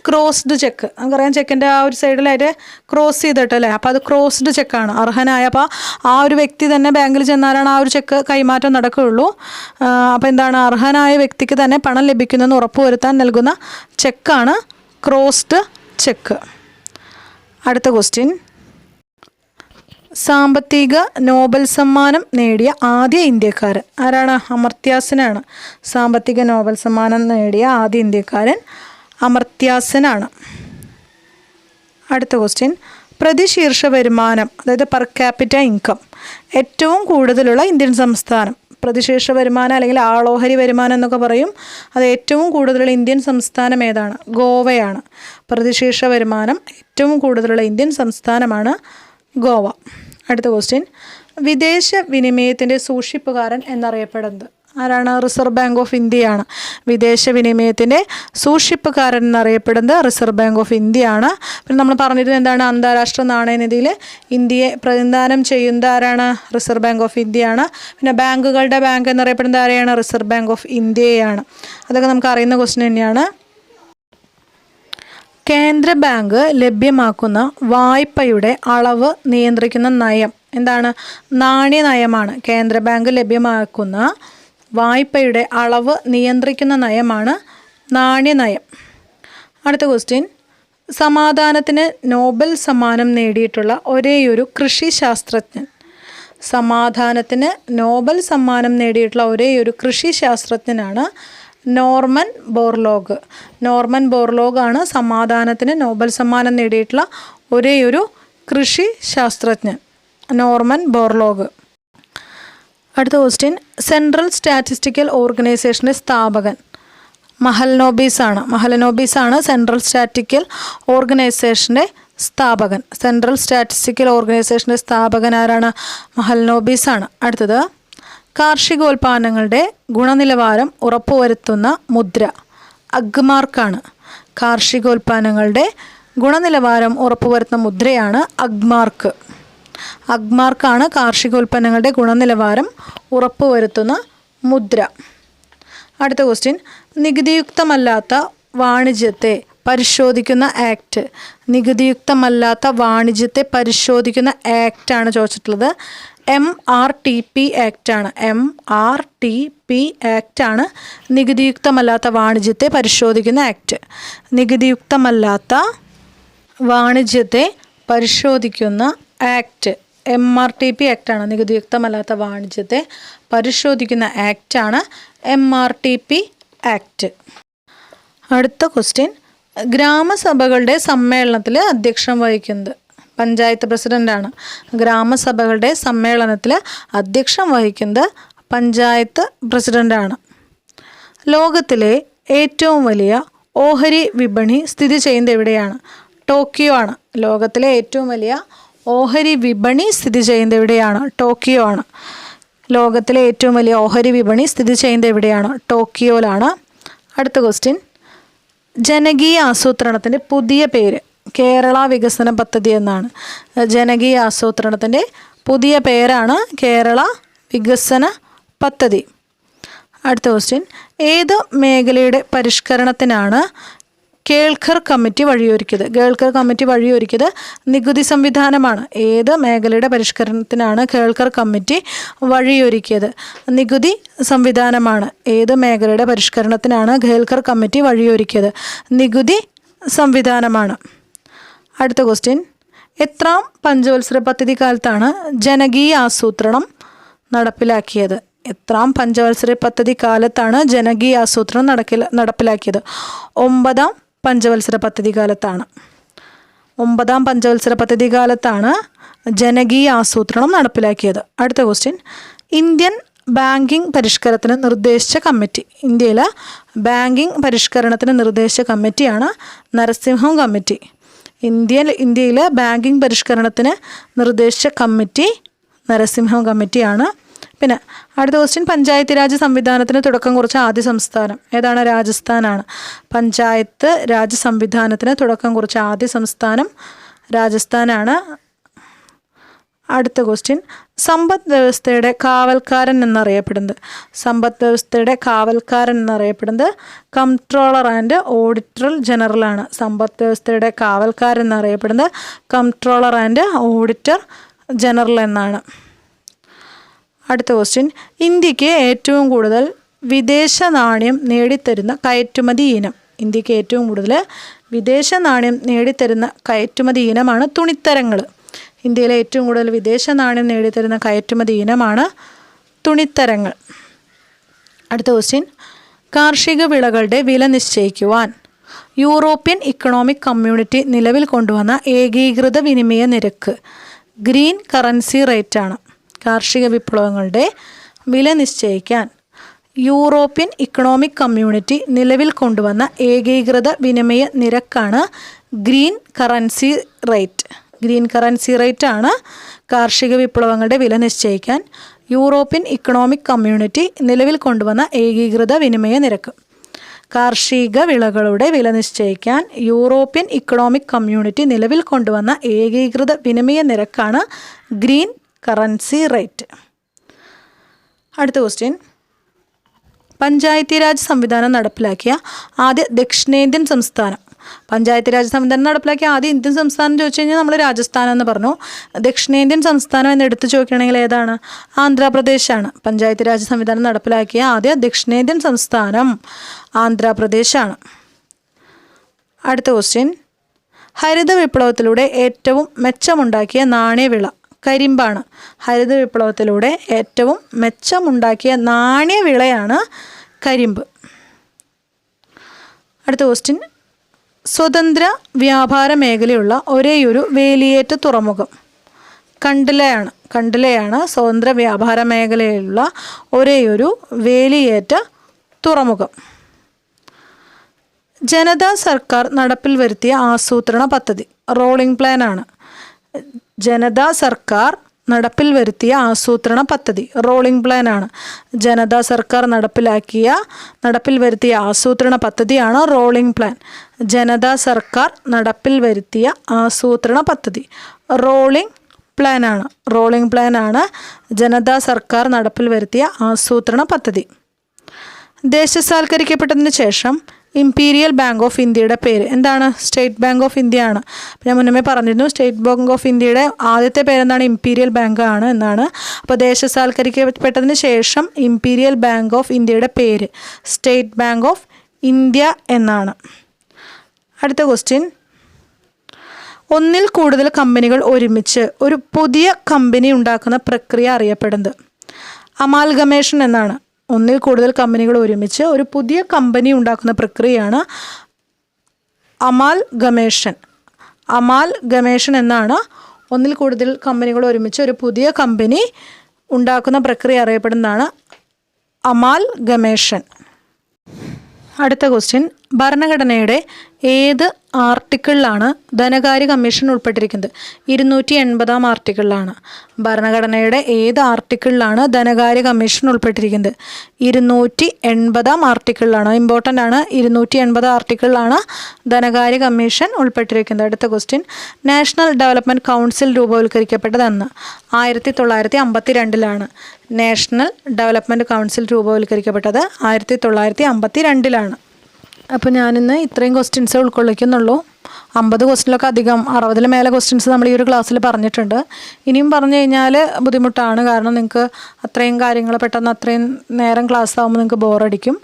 ക്രോസ്ഡ് ചെക്ക്. നമുക്കറിയാം ചെക്കിൻ്റെ ആ ഒരു സൈഡിലായിട്ട് ക്രോസ് ചെയ്തിട്ടല്ലേ, അപ്പോൾ അത് ക്രോസ്ഡ് ചെക്കാണ്. അർഹനായ, അപ്പോൾ ആ ഒരു വ്യക്തി തന്നെ ബാങ്കിൽ ചെന്നാലാണ് ആ ഒരു ചെക്ക് കൈമാറ്റം നടക്കുകയുള്ളൂ. അപ്പോൾ എന്താണ് അർഹനായ വ്യക്തിക്ക് തന്നെ പണം ലഭിക്കുന്നുവെന്ന് ഉറപ്പുവരുത്താൻ നൽകുന്ന ചെക്കാണ് ക്രോസ്ഡ് ചെക്ക്. അടുത്ത ക്വസ്റ്റ്യൻ, സാമ്പത്തിക നോബൽ സമ്മാനം നേടിയ ആദ്യ ഇന്ത്യക്കാരൻ ആരാണ്? അമർത്യാസെനാണ്. സാമ്പത്തിക നോബൽ സമ്മാനം നേടിയ ആദ്യ ഇന്ത്യക്കാരൻ അമർത്യാസെനാണ്. അടുത്ത ക്വസ്റ്റ്യൻ, പ്രതിശീർഷ വരുമാനം അതായത് പെർ ക്യാപിറ്റ ഇൻകം ഏറ്റവും കൂടുതലുള്ള ഇന്ത്യൻ സംസ്ഥാനം? പ്രതിശീർഷ വരുമാനം അല്ലെങ്കിൽ ആളോഹരി വരുമാനം എന്നൊക്കെ പറയും. അത് ഏറ്റവും കൂടുതലുള്ള ഇന്ത്യൻ സംസ്ഥാനം ഏതാണ്? ഗോവയാണ്. പ്രതിശീർഷ വരുമാനം ഏറ്റവും കൂടുതലുള്ള ഇന്ത്യൻ സംസ്ഥാനമാണ് ഗോവ. അടുത്ത ക്വസ്റ്റ്യൻ, വിദേശ വിനിമയത്തിൻ്റെ സൂക്ഷിപ്പുകാരൻ എന്നറിയപ്പെടുന്നത് ആരാണ്? റിസർവ് ബാങ്ക് ഓഫ് ഇന്ത്യയാണ്. വിദേശ വിനിമയത്തിൻ്റെ സൂക്ഷിപ്പുകാരൻ എന്നറിയപ്പെടുന്നത് റിസർവ് ബാങ്ക് ഓഫ് ഇന്ത്യയാണ്. പിന്നെ നമ്മൾ പറഞ്ഞിരുന്നത് എന്താണ്? അന്താരാഷ്ട്ര നാണയനിധിയിൽ ഇന്ത്യയെ പ്രതിനിധാനം ചെയ്യുന്നത് ആരാണ്? റിസർവ് ബാങ്ക് ഓഫ് ഇന്ത്യയാണ്. പിന്നെ ബാങ്കുകളുടെ ബാങ്ക് എന്നറിയപ്പെടുന്നത് ആരെയാണ്? റിസർവ് ബാങ്ക് ഓഫ് ഇന്ത്യയാണ്. അതൊക്കെ നമുക്ക് അറിയുന്ന ക്വസ്റ്റ്യൻ തന്നെയാണ്. കേന്ദ്ര ബാങ്ക് ലഭ്യമാക്കുന്ന വായ്പയുടെ അളവ് നിയന്ത്രിക്കുന്ന നയം എന്താണ്? നാണ്യനയമാണ്. കേന്ദ്ര ബാങ്ക് ലഭ്യമാക്കുന്ന വായ്പയുടെ അളവ് നിയന്ത്രിക്കുന്ന നയമാണ് നാണ്യനയം. അടുത്ത ക്വസ്റ്റ്യൻ, സമാധാനത്തിന് നോബൽ സമ്മാനം നേടിയിട്ടുള്ള ഒരേയൊരു കൃഷി ശാസ്ത്രജ്ഞൻ? സമാധാനത്തിന് നോബൽ സമ്മാനം നേടിയിട്ടുള്ള ഒരേയൊരു കൃഷി ശാസ്ത്രജ്ഞനാണ് നോർമൻ ബോർലോഗ്. നോർമൻ ബോർലോഗാണ് സമാധാനത്തിന് നോബൽ സമ്മാനം നേടിയിട്ടുള്ള ഒരേയൊരു കൃഷി ശാസ്ത്രജ്ഞൻ, നോർമൻ ബോർലോഗ്. അടുത്ത ക്വസ്റ്റ്യൻ, സെൻട്രൽ സ്റ്റാറ്റിസ്റ്റിക്കൽ ഓർഗനൈസേഷൻ്റെ സ്ഥാപകൻ മഹൽനോബിസാണ്. മഹൽനോബിസാണ് സെൻട്രൽ സ്റ്റാറ്റിസ്റ്റിക്കൽ ഓർഗനൈസേഷൻ്റെ സ്ഥാപകൻ. സെൻട്രൽ സ്റ്റാറ്റിസ്റ്റിക്കൽ ഓർഗനൈസേഷൻ്റെ സ്ഥാപകൻ ആരാണ്? മഹൽനോബിസാണ്. അടുത്തത്, കാർഷികോൽപ്പന്നങ്ങളുടെ ഗുണനിലവാരം ഉറപ്പുവരുത്തുന്ന മുദ്ര അഗ്മാർക്കാണ്. കാർഷികോൽപ്പന്നങ്ങളുടെ ഗുണനിലവാരം ഉറപ്പുവരുത്തുന്ന മുദ്രയാണ് അഗ്മാർക്ക്. അഗ്മാർക്കാണ് കാർഷികോൽപ്പന്നങ്ങളുടെ ഗുണനിലവാരം ഉറപ്പുവരുത്തുന്ന മുദ്ര. അടുത്ത ക്വസ്റ്റ്യൻ, നികുതിയുക്തമല്ലാത്ത വാണിജ്യത്തെ പരിശോധിക്കുന്ന ആക്ട്? നികുതിയുക്തമല്ലാത്ത വാണിജ്യത്തെ പരിശോധിക്കുന്ന ആക്റ്റാണ് ചോദിച്ചിട്ടുള്ളത്. MRTP ആക്റ്റാണ്. MRTP ആക്റ്റാണ് നികുതിയുക്തമല്ലാത്ത വാണിജ്യത്തെ പരിശോധിക്കുന്ന ആക്ട്. നികുതിയുക്തമല്ലാത്ത വാണിജ്യത്തെ പരിശോധിക്കുന്ന ആക്ട് MRTP ആക്റ്റാണ്. നികുതിയുക്തമല്ലാത്ത വാണിജ്യത്തെ പരിശോധിക്കുന്ന ആക്റ്റാണ് MRTP ആക്ട്. അടുത്ത ക്വസ്റ്റ്യൻ, ഗ്രാമസഭകളുടെ സമ്മേളനത്തിൽ അധ്യക്ഷം വഹിക്കുന്നത് പഞ്ചായത്ത് പ്രസിഡൻ്റാണ്. ഗ്രാമസഭകളുടെ സമ്മേളനത്തിൽ അധ്യക്ഷം വഹിക്കുന്നത് പഞ്ചായത്ത് പ്രസിഡൻ്റാണ്. ലോകത്തിലെ ഏറ്റവും വലിയ ഓഹരി വിപണി സ്ഥിതി ചെയ്യുന്നത് എവിടെയാണ്? ടോക്കിയോ ആണ്. ലോകത്തിലെ ഏറ്റവും വലിയ ഓഹരി വിപണി സ്ഥിതി ചെയ്യുന്നത് എവിടെയാണ്? ടോക്കിയോ ആണ്. ലോകത്തിലെ ഏറ്റവും വലിയ ഓഹരി വിപണി സ്ഥിതി ചെയ്യുന്നത് എവിടെയാണ്? ടോക്കിയോയിലാണ്. അടുത്ത ക്വസ്റ്റ്യൻ, ജനകീയ ആസൂത്രണത്തിൻ്റെ പുതിയ പേര്? കേരള വികസന പദ്ധതി എന്നാണ്. ജനകീയ ആസൂത്രണത്തിൻ്റെ പുതിയ പേരാണ് കേരള വികസന പദ്ധതി. അടുത്ത ക്വസ്റ്റ്യൻ, ഏത് മേഖലയുടെ പരിഷ്കരണത്തിനാണ് കേൾക്കർ കമ്മിറ്റി വഴിയൊരുക്കിയത്? കേൾക്കർ കമ്മിറ്റി വഴിയൊരുക്കിയത് നികുതി സംവിധാനമാണ്. ഏത് മേഖലയുടെ പരിഷ്കരണത്തിനാണ് കേൾക്കർ കമ്മിറ്റി വഴിയൊരുക്കിയത്? നികുതി സംവിധാനമാണ്. ഏത് മേഖലയുടെ പരിഷ്കരണത്തിനാണ് കേൾക്കർ കമ്മിറ്റി വഴിയൊരുക്കിയത്? നികുതി സംവിധാനമാണ്. അടുത്ത ക്വസ്റ്റ്യൻ, എത്രാം പഞ്ചവത്സര പദ്ധതി കാലത്താണ് ജനകീയ ആസൂത്രണം നടപ്പിലാക്കിയത്? എത്രാം പഞ്ചവത്സര പദ്ധതി കാലത്താണ് ജനകീയ ആസൂത്രണം നടപ്പിലാക്കിയത്? 9ാം പഞ്ചവത്സര പദ്ധതി കാലത്താണ്. 9ാം പഞ്ചവത്സര പദ്ധതി കാലത്താണ് ജനകീയ ആസൂത്രണം നടപ്പിലാക്കിയത്. അടുത്ത ക്വസ്റ്റ്യൻ, ഇന്ത്യൻ ബാങ്കിങ് പരിഷ്കരണത്തിന് നിർദ്ദേശിച്ച കമ്മിറ്റി? ഇന്ത്യയിലെ ബാങ്കിങ് പരിഷ്കരണത്തിന് നിർദ്ദേശിച്ച കമ്മിറ്റിയാണ് നരസിംഹം കമ്മിറ്റി. ഇന്ത്യയിലെ ബാങ്കിങ് പരിഷ്കരണത്തിന് നിർദ്ദേശിച്ച കമ്മിറ്റി നരസിംഹം കമ്മിറ്റിയാണ്. പിന്നെ അടുത്ത ക്വസ്റ്റ്യൻ, പഞ്ചായത്ത് രാജ് സംവിധാനത്തിന് തുടക്കം കുറിച്ച ആദ്യ സംസ്ഥാനം ഏതാണ്? രാജസ്ഥാനാണ്. പഞ്ചായത്ത് രാജ് സംവിധാനത്തിന് തുടക്കം കുറിച്ച ആദ്യ സംസ്ഥാനം രാജസ്ഥാനാണ്. അടുത്ത ക്വസ്റ്റ്യൻ, സമ്പദ് വ്യവസ്ഥയുടെ കാവൽക്കാരൻ എന്നറിയപ്പെടുന്നത്? സമ്പദ് വ്യവസ്ഥയുടെ കാവൽക്കാരൻ എന്നറിയപ്പെടുന്നത് കംട്രോളർ ആൻഡ് ഓഡിറ്റർ ജനറലാണ്. സമ്പദ് വ്യവസ്ഥയുടെ കാവൽക്കാരൻ എന്നറിയപ്പെടുന്നത് കംട്രോളർ ആൻഡ് ഓഡിറ്റർ ജനറൽ എന്നാണ്. അടുത്ത ക്വസ്റ്റ്യൻ, ഇന്ത്യക്ക് ഏറ്റവും കൂടുതൽ വിദേശ നാണ്യം നേടിത്തരുന്ന കയറ്റുമതി ഇനം? ഇന്ത്യക്ക് ഏറ്റവും കൂടുതൽ വിദേശ നാണ്യം നേടിത്തരുന്ന കയറ്റുമതി ഇനമാണ് തുണിത്തരങ്ങൾ. ഇന്ത്യയിലെ ഏറ്റവും കൂടുതൽ വിദേശ നാണ്യം നേടിത്തരുന്ന കയറ്റുമതി ഇനമാണ് തുണിത്തരങ്ങൾ. അടുത്ത ക്വസ്റ്റ്യൻ, കാർഷിക വിളകളുടെ വില നിശ്ചയിക്കുവാൻ യൂറോപ്യൻ ഇക്കണോമിക് കമ്മ്യൂണിറ്റി നിലവിൽ കൊണ്ടുവന്ന ഏകീകൃത വിനിമയ നിരക്ക് ഗ്രീൻ കറൻസി റേറ്റ് ആണ്. കാർഷിക വിപ്ലവങ്ങളുടെ വില നിശ്ചയിക്കാൻ യൂറോപ്യൻ ഇക്കണോമിക് കമ്മ്യൂണിറ്റി നിലവിൽ കൊണ്ടുവന്ന ഏകീകൃത വിനിമയ നിരക്കാണ് green currency rate. Green currency rate ആണ് കാർഷിക വിപ്ലവങ്ങളുടെ വില നിശ്ചയിക്കാൻ യൂറോപ്യൻ ഇക്കണോമിക് കമ്മ്യൂണിറ്റി നിലവിൽ കൊണ്ടുവന്ന ഏകീകൃത വിനിമയ നിരക്ക്. കാർഷിക വിളകളുടെ വില നിശ്ചയിക്കാൻ യൂറോപ്യൻ ഇക്കണോമിക് കമ്മ്യൂണിറ്റി നിലവിൽ കൊണ്ടുവന്ന ഏകീകൃത വിനിമയ നിരക്കാണ് ഗ്രീൻ കറൻസി റേറ്റ്. അടുത്ത ക്വസ്റ്റ്യൻ, പഞ്ചായത്തി രാജ് സംവിധാനം നടപ്പിലാക്കിയ ആദ്യ ദക്ഷിണേന്ത്യൻ സംസ്ഥാനം? പഞ്ചായത്ത് രാജ് സംവിധാനം നടപ്പിലാക്കിയ ആദ്യ ഇന്ത്യൻ സംസ്ഥാനം ചോദിച്ചു കഴിഞ്ഞാൽ നമ്മൾ രാജസ്ഥാൻ എന്ന് പറഞ്ഞു. ദക്ഷിണേന്ത്യൻ സംസ്ഥാനം എന്ന് എടുത്ത് ചോദിക്കുകയാണെങ്കിൽ ഏതാണ്? ആന്ധ്രാപ്രദേശാണ്. പഞ്ചായത്ത് രാജ് സംവിധാനം നടപ്പിലാക്കിയ ആദ്യ ദക്ഷിണേന്ത്യൻ സംസ്ഥാനം ആന്ധ്രാപ്രദേശാണ്. അടുത്ത ക്വസ്റ്റ്യൻ, ഹരിത വിപ്ലവത്തിലൂടെ ഏറ്റവും മെച്ചമുണ്ടാക്കിയ നാണ്യവിള? കരിമ്പാണ്. ഹരിത വിപ്ലവത്തിലൂടെ ഏറ്റവും മെച്ചമുണ്ടാക്കിയ നാണ്യവിളയാണ് കരിമ്പ്. അടുത്ത ക്വസ്റ്റ്യൻ, സ്വതന്ത്ര വ്യാപാര മേഖലയുള്ള ഒരേയൊരു വേലിയേറ്റ തുറമുഖം? കണ്ട്ലയാണ്. കണ്ട്ലയാണ് സ്വതന്ത്ര വ്യാപാര മേഖലയിലുള്ള ഒരേയൊരു വേലിയേറ്റ തുറമുഖം. ജനതാ സർക്കാർ നടപ്പിൽ വരുത്തിയ ആസൂത്രണ പദ്ധതി? റോളിംഗ് പ്ലാൻ ആണ്. ജനതാ സർക്കാർ നടപ്പിൽ വരുത്തിയ ആസൂത്രണ പദ്ധതി റോളിംഗ് പ്ലാൻ ആണ്. ജനതാ സർക്കാർ നടപ്പിൽ വരുത്തിയ ആസൂത്രണ പദ്ധതിയാണ് റോളിംഗ് പ്ലാൻ. ജനതാ സർക്കാർ നടപ്പിൽ വരുത്തിയ ആസൂത്രണ പദ്ധതി റോളിംഗ് പ്ലാൻ ആണ്. റോളിംഗ് പ്ലാൻ ആണ് ജനതാ സർക്കാർ നടപ്പിൽ വരുത്തിയ ആസൂത്രണ പദ്ധതി. ദേശസാൽക്കരിക്കപ്പെട്ടതിന് ശേഷം ഇംപീരിയൽ ബാങ്ക് ഓഫ് ഇന്ത്യയുടെ പേര് എന്താണ്? സ്റ്റേറ്റ് ബാങ്ക് ഓഫ് ഇന്ത്യ ആണ്. ഞാൻ മുന്നമേ പറഞ്ഞിരുന്നു സ്റ്റേറ്റ് ബാങ്ക് ഓഫ് ഇന്ത്യയുടെ ആദ്യത്തെ പേരെന്താണ്? ഇംപീരിയൽ ബാങ്ക് ആണ് എന്നാണ്. അപ്പോൾ ദേശസാൽക്കരിക്കപ്പെട്ടതിന് ശേഷം ഇംപീരിയൽ ബാങ്ക് ഓഫ് ഇന്ത്യയുടെ പേര് സ്റ്റേറ്റ് ബാങ്ക് ഓഫ് ഇന്ത്യ എന്നാണ്. അടുത്ത ക്വസ്റ്റ്യൻ, ഒന്നിൽ കൂടുതൽ കമ്പനികൾ ഒരുമിച്ച് ഒരു പുതിയ കമ്പനി ഉണ്ടാക്കുന്ന പ്രക്രിയ അറിയപ്പെടുന്നത് അമാൽഗമേഷൻ എന്നാണ്. ഒന്നിൽ കൂടുതൽ കമ്പനികൾ ഒരുമിച്ച് ഒരു പുതിയ കമ്പനി ഉണ്ടാക്കുന്ന പ്രക്രിയയാണ് അമാൽഗമേഷൻ. അമാൽഗമേഷൻ എന്നാണ് ഒന്നിൽ കൂടുതൽ കമ്പനികൾ ഒരുമിച്ച് ഒരു പുതിയ കമ്പനി ഉണ്ടാക്കുന്ന പ്രക്രിയ അറിയപ്പെടുന്നതാണ് അമാൽഗമേഷൻ. അടുത്ത ക്വസ്റ്റ്യൻ, ഭരണഘടനയുടെ ഏത് ആർട്ടിക്കിളിലാണ് ധനകാര്യ കമ്മീഷൻ ഉൾപ്പെട്ടിരിക്കുന്നത്? 280 ആർട്ടിക്കിളിലാണ്. ഭരണഘടനയുടെ ഏത് ആർട്ടിക്കിളിലാണ് ധനകാര്യ കമ്മീഷൻ ഉൾപ്പെട്ടിരിക്കുന്നത്? 280 ആർട്ടിക്കിളിലാണ്. ഇമ്പോർട്ടൻ്റ് ആണ്. 280 ആർട്ടിക്കിളിലാണ് ധനകാര്യ കമ്മീഷൻ ഉൾപ്പെട്ടിരിക്കുന്നത്. അടുത്ത ക്വസ്റ്റ്യൻ, നാഷണൽ ഡെവലപ്മെൻറ്റ് കൗൺസിൽ രൂപവത്കരിക്കപ്പെട്ടതെന്ന്? 1952 നാഷണൽ ഡെവലപ്മെൻറ്റ് കൗൺസിൽ രൂപവത്കരിക്കപ്പെട്ടത് 1952. അപ്പോൾ ഞാനിന്ന് ഇത്രയും ക്വസ്റ്റ്യൻസേ ഉൾക്കൊള്ളിക്കുന്നുള്ളൂ. 50 ക്വസ്റ്റ്യനിലൊക്കെ അധികം 60 മേലെ ക്വസ്റ്റ്യൻസ് നമ്മൾ ഈ ഒരു ക്ലാസ്സിൽ പറഞ്ഞിട്ടുണ്ട്. ഇനിയും പറഞ്ഞു കഴിഞ്ഞാൽ ബുദ്ധിമുട്ടാണ്. കാരണം നിങ്ങൾക്ക് അത്രയും കാര്യങ്ങൾ പെട്ടെന്ന് അത്രയും നേരം ക്ലാസ് ആകുമ്പോൾ നിങ്ങൾക്ക് ബോറടിക്കും.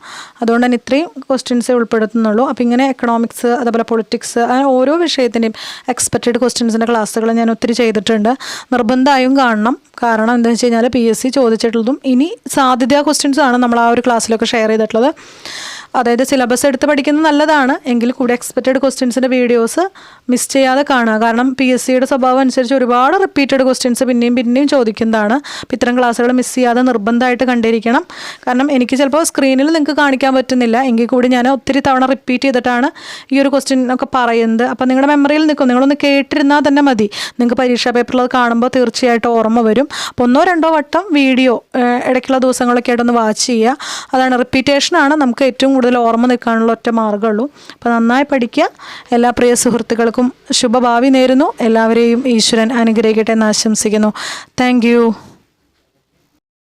അതുകൊണ്ട് തന്നെ ഇത്രയും ക്വസ്റ്റ്യൻസേ ഉൾപ്പെടുത്തുന്നുള്ളൂ. അപ്പോൾ ഇങ്ങനെ എക്കണോമിക്സ്, അതുപോലെ പൊളിറ്റിക്സ്, അങ്ങനെ ഓരോ വിഷയത്തിൻ്റെയും എക്സ്പെക്റ്റഡ് ക്വസ്റ്റ്യൻസിൻ്റെ ക്ലാസ്സുകൾ ഞാൻ ഒത്തിരി ചെയ്തിട്ടുണ്ട്. നിർബന്ധമായും കാണണം. കാരണം എന്താണെന്ന് വെച്ച് കഴിഞ്ഞാൽ PSC ചോദിച്ചിട്ടുള്ളതും ഇനി സാധ്യത ക്വസ്റ്റ്യൻസാണ് നമ്മൾ ആ ഒരു ക്ലാസ്സിലൊക്കെ ഷെയർ ചെയ്തിട്ടുള്ളത്. അതായത് സിലബസ് എടുത്ത് പഠിക്കുന്നത് നല്ലതാണ്, എങ്കിൽ കൂടി എക്സ്പെക്റ്റഡ് ക്വസ്റ്റ്യൻസിൻ്റെ വീഡിയോസ് മിസ് ചെയ്യാതെ കാണുക. കാരണം PSCയുടെ സ്വഭാവം അനുസരിച്ച് ഒരുപാട് റിപ്പീറ്റഡ് ക്വസ്റ്റ്യൻസ് പിന്നെയും ചോദിക്കുന്നതാണ്. അപ്പോൾ ഇത്തരം ക്ലാസ്സുകൾ മിസ് ചെയ്യാതെ നിർബന്ധമായിട്ട് കണ്ടിരിക്കണം. കാരണം എനിക്ക് ചിലപ്പോൾ സ്ക്രീനിൽ നിങ്ങൾക്ക് കാണിക്കാൻ പറ്റുന്നില്ല, എങ്കിൽ കൂടി ഞാൻ ഒത്തിരി തവണ റിപ്പീറ്റ് ചെയ്തിട്ടാണ് ഈ ഒരു ക്വസ്റ്റ്യൻ ഒക്കെ പറയുന്നത്. അപ്പോൾ നിങ്ങളുടെ മെമ്മറിയിൽ നിൽക്കും. നിങ്ങളൊന്ന് കേട്ടിരുന്നാൽ തന്നെ മതി. നിങ്ങൾക്ക് പരീക്ഷാ പേപ്പറിൽ അത് കാണുമ്പോൾ തീർച്ചയായിട്ടും ഓർമ്മ വരും. അപ്പോൾ 1-2 വട്ടം വീഡിയോ ഇടയ്ക്കുള്ള ദിവസങ്ങളൊക്കെ ആയിട്ടൊന്ന് വാച്ച് ചെയ്യുക. അതാണ് റിപ്പീറ്റേഷനാണ് നമുക്ക് ഏറ്റവും കൂടുതൽ ഓർമ്മ നിൽക്കാനുള്ള ഒറ്റ മാർഗ്ഗമുള്ളൂ. അപ്പോൾ നന്നായി പഠിക്കുക. എല്ലാ പ്രിയ സുഹൃത്തുക്കൾക്കും ശുഭഭാവി നേരുന്നു. എല്ലാവരെയും ഈശ്വരൻ അനുഗ്രഹിക്കട്ടെ എന്ന് ആശംസിക്കുന്നു. Thank you.